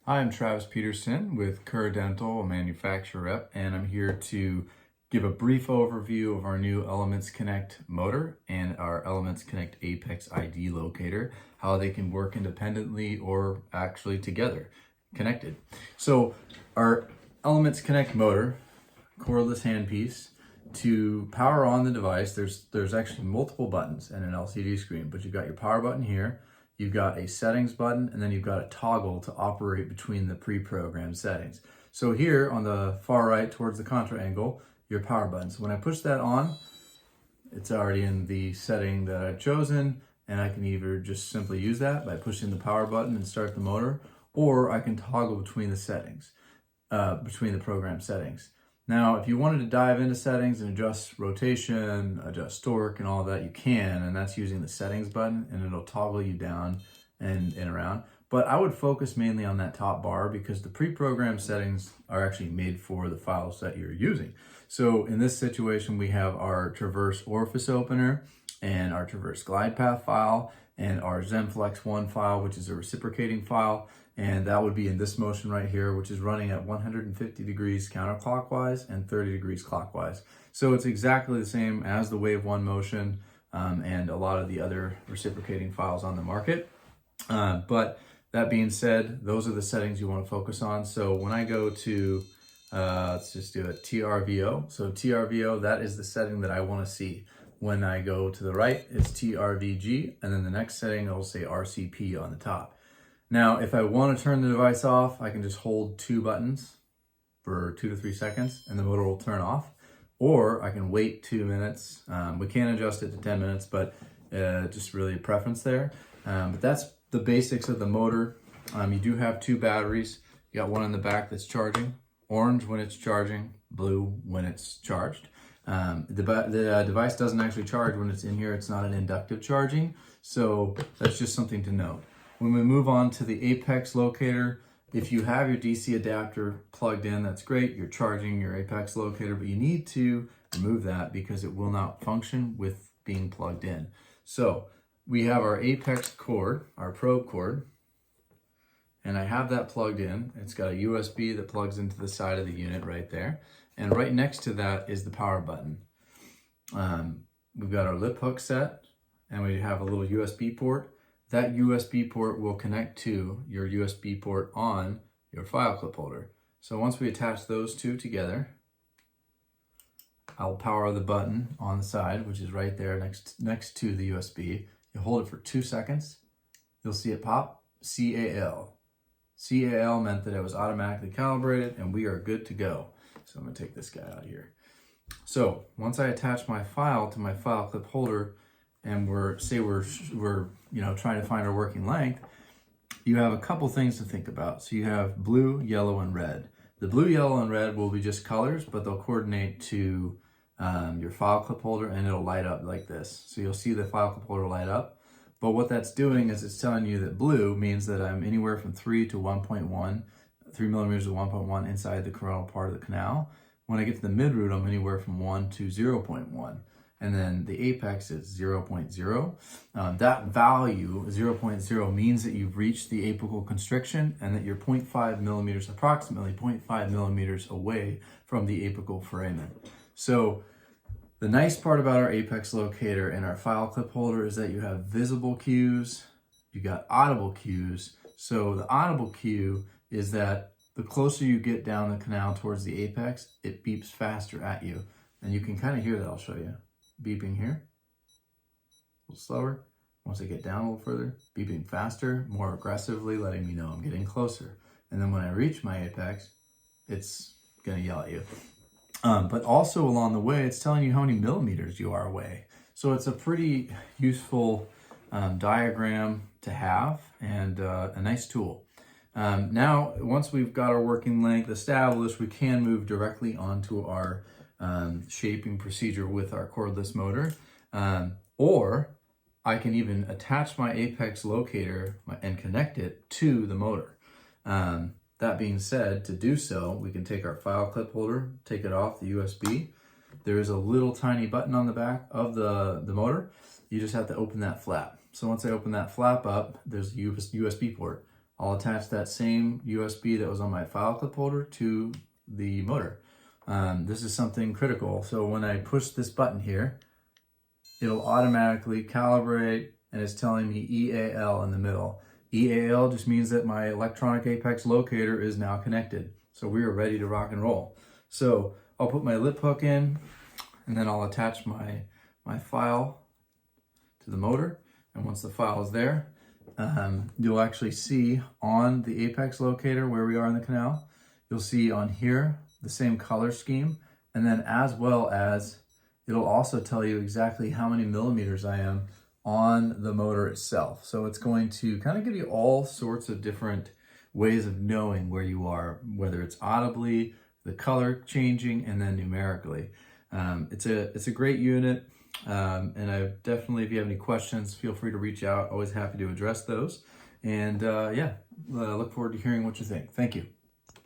Hi, I'm Travis Peterson with Kerr Dental, a manufacturer rep, and I'm here to give a brief overview of our new Elements Connect motor and our Elements Connect Apex ID locator, how they can work independently or actually together, connected. So our Elements Connect motor, cordless handpiece, to power on the device, there's actually multiple buttons and an LCD screen, but you've got your power button here, you've got a settings button, and then you've got a toggle to operate between the pre-programmed settings. So here on the far right towards the contra angle, your power button. So when I push that on, it's already in the setting that I've chosen, and I can either just simply use that by pushing the power button and start the motor, or I can toggle between the settings, between the program settings. Now, if you wanted to dive into settings and adjust rotation, adjust torque, and all of that, you can, and that's using the settings button, and it'll toggle you down and around. But I would focus mainly on that top bar because the pre-programmed settings are actually made for the files that you're using. So in this situation, we have our Traverse Orifice opener and our Traverse glide path file and our ZenflexOne file, which is a reciprocating file. And that would be in this motion right here, which is running at 150 degrees counterclockwise and 30 degrees clockwise. So it's exactly the same as the Wave 1 motion and a lot of the other reciprocating files on the market. But that being said, those are the settings you want to focus on. So when I go to, let's just do a TRVO. So TRVO, that is the setting that I want to see. When I go to the right, it's TRVG, and then the next setting, it'll say RCP on the top. Now, if I want to turn the device off, I can just hold two buttons for 2 to 3 seconds and the motor will turn off. Or I can wait 2 minutes. We can adjust it to 10 minutes, but just really a preference there. But that's the basics of the motor. You do have 2 batteries. You got one in the back that's charging, orange when it's charging, blue when it's charged. The device doesn't actually charge when it's in here. It's not an inductive charging. So that's just something to note. When we move on to the Apex locator, if you have your DC adapter plugged in, that's great. You're charging your Apex locator, but you need to remove that because it will not function with being plugged in. So we have our Apex cord, our probe cord, and I have that plugged in. It's got a USB that plugs into the side of the unit right there. And right next to that is the power button. We've got our lip hook set, and we have a little USB port. That USB port will connect to your USB port on your file clip holder. So once we attach those two together, I'll power the button on the side, which is right there next to the USB. You hold it for 2 seconds. You'll see it pop, CAL. CAL meant that it was automatically calibrated and we are good to go. So I'm gonna take this guy out of here. So once I attach my file to my file clip holder, and we're trying to find our working length, you have a couple things to think about. So you have blue, yellow, and red. The blue, yellow, and red will be just colors, but they'll coordinate to your file clip holder, and it'll light up like this. So you'll see the file clip holder light up. But what that's doing is it's telling you that blue means that I'm anywhere from 3 to 1.1, 3 millimeters to 1.1 inside the coronal part of the canal. When I get to the mid-root, I'm anywhere from 1 to 0.1. And then the apex is 0.0. That value, 0.0, means that you've reached the apical constriction and that you're 0.5 millimeters, approximately 0.5 millimeters away from the apical foramen. So the nice part about our apex locator and our file clip holder is that you have visible cues, you got audible cues. So the audible cue is that the closer you get down the canal towards the apex, it beeps faster at you. And you can kind of hear that, I'll show you. Beeping here, a little slower. Once I get down a little further, beeping faster, more aggressively, letting me know I'm getting closer. And then when I reach my apex, it's gonna yell at you. But also along the way, it's telling you how many millimeters you are away. So it's a pretty useful diagram to have and a nice tool. Now, once we've got our working length established, we can move directly onto our shaping procedure with our cordless motor, or I can even attach my apex locator and connect it to the motor. That being said, to do so, we can take our file clip holder, take it off the USB. There is a little tiny button on the back of the motor. You just have to open that flap. So once I open that flap up, there's a USB port. I'll attach that same USB that was on my file clip holder to the motor. This is something critical. So when I push this button here, it'll automatically calibrate, and it's telling me EAL in the middle. EAL just means that my electronic apex locator is now connected. So we are ready to rock and roll. So I'll put my lip hook in, and then I'll attach my file to the motor. And once the file is there, you'll actually see on the apex locator where we are in the canal. You'll see on here the same color scheme, and then as well as it'll also tell you exactly how many millimeters I am on the motor itself. So it's going to kind of give you all sorts of different ways of knowing where you are, whether it's audibly, the color changing, and then numerically. It's a great unit, and I definitely, if you have any questions, feel free to reach out. Always happy to address those. And yeah, look forward to hearing what you think. Thank you.